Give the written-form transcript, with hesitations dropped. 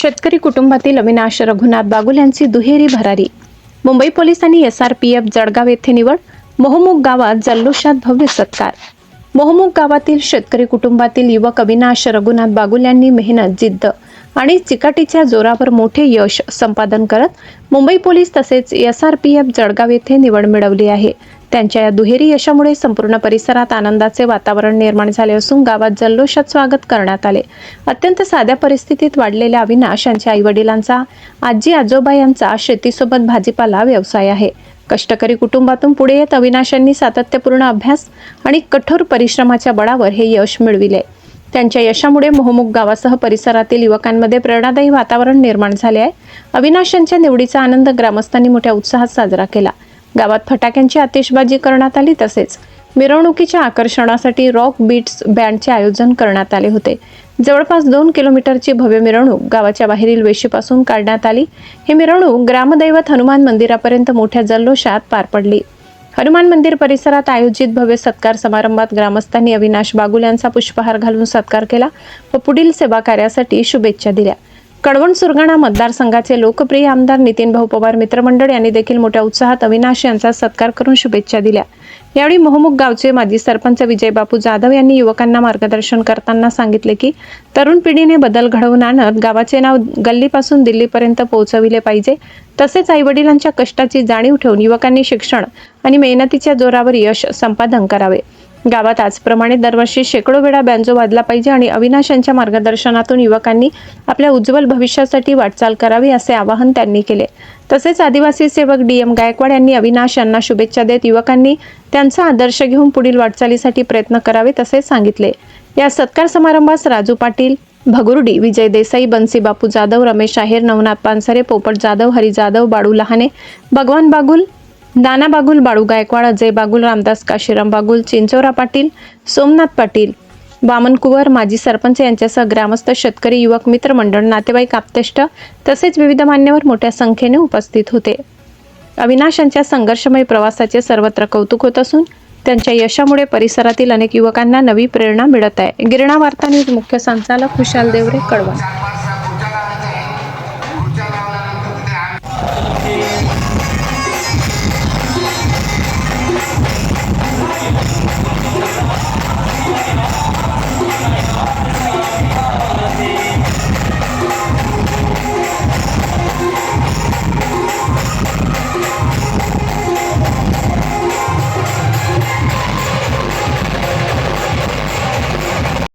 शेतकरी कुटुंबातील अविनाश रघुनाथ बागुल यांची दुहेरी भरारी. मुंबई पोलिसांनी SRPF जळगाव येथे निवड. मोहमुग गावात जल्लोषात भव्य सत्कार. मोहमुग गावातील शेतकरी कुटुंबातील युवक अविनाश रघुनाथ बागुल यांनी मेहनत, जिद्द आणि चिकाटीच्या जोरावर मोठे यश संपादन करत मुंबई पोलीस तसेच SRPF जळगाव येथे निवड मिळवली आहे. त्यांच्या या दुहेरी यशामुळे संपूर्ण परिसरात आनंदाचे वातावरण निर्माण झाले असून गावात जल्लोषात स्वागत करण्यात आले. अत्यंत साध्या परिस्थितीत वाढलेल्या अविनाश यांच्या आईवडिलांचा, आजी आजोबा यांचा शेतीसोबत भाजीपाला व्यवसाय आहे. कष्टकरी कुटुंबातून पुढे येत अविनाश यांनी सातत्यपूर्ण अभ्यास आणि कठोर परिश्रमाच्या बळावर हे यश मिळविले. त्यांच्या यशामुळे मोहमुग गावासह परिसरातील युवकांमध्ये प्रेरणादायी वातावरण निर्माण झाले आहे. अविनाश यांच्या निवडीचा आनंद ग्रामस्थांनी मोठ्या उत्साहात साजरा केला. गावात फटाक्यांची आतिषबाजी करण्यात आली तसेच मिरवणुकीच्या आकर्षणासाठी रॉक बीट्स बँडचे आयोजन करण्यात आले होते. जवळपास 2 किलोमीटरची भव्य मिरवणूक गावाच्या बाहेरील वेशीपासून काढण्यात आली. ही मिरवणूक ग्रामदैवत हनुमान मंदिरापर्यंत मोठ्या जल्लोषात पार पडली. हनुमान मंदिर परिसरात आयोजित भव्य सत्कार समारंभात ग्रामस्थांनी अविनाश बागुल यांचा पुष्पहार घालून सत्कार केला व पुढील सेवा कार्यासाठी शुभेच्छा दिल्या. कळवण सुरगाणा मतदारसंघाचे लोकप्रिय आमदार नितीन भाऊ पवार मित्रमंडळ यांनी देखील मोठ्या उत्साहात अविनाश यांचा सत्कार करून शुभेच्छा दिल्या. यावेळी मोहमुग गावचे माजी सरपंच विजय बापू जाधव यांनी युवकांना मार्गदर्शन करताना सांगितले की तरुण पिढीने बदल घडवून आणत गावाचे नाव गल्लीपासून दिल्लीपर्यंत पोहोचविले पाहिजे. तसेच आईवडिलांच्या कष्टाची जाणीव ठेवून युवकांनी शिक्षण आणि मेहनतीच्या जोरावर यश संपादन करावे. गावात आजप्रमाणे दरवर्षी शेकडो वेळा बँजो वाजला पाहिजे आणि अविनाश यांच्या मार्गदर्शनातून युवकांनी आपल्या उज्ज्वल भविष्यासाठी वाटचाल करावी असे आवाहन त्यांनी केले. तसेच आदिवासी सेवक DM गायकवाड यांनी अविनाश यांना शुभेच्छा देत युवकांनी त्यांचा आदर्श घेऊन पुढील वाटचालीसाठी प्रयत्न करावे तसे सांगितले. या सत्कार समारंभास राजू पाटील, भगुर्डी, विजय देसाई, बन्सी बापू जाधव, रमेश आहेर, नवनाथ पानसरे, पोपट जाधव, हरी जाधव, बाळू लहाने, भगवान बागुल, दाना बागुल, बाळू गायकवाड, अजय बागुल, रामदास काशीराम बागुल, चिंचोरा पाटील, सोमनाथ पाटील, वामन कुवर, माजी सरपंच यांच्यासह ग्रामस्थ, शेतकरी, युवक मित्रमंडळ, नातेवाईक, आप्तेष्ट तसेच विविध मान्यवर मोठ्या संख्येने उपस्थित होते. अविनाश यांच्या संघर्षमय प्रवासाचे सर्वत्र कौतुक होत असून त्यांच्या यशामुळे परिसरातील अनेक युवकांना नवी प्रेरणा मिळत आहे. गिरणा वार्ता न्यूज मुख्य संचालक खुशाल देवरे, कळवण.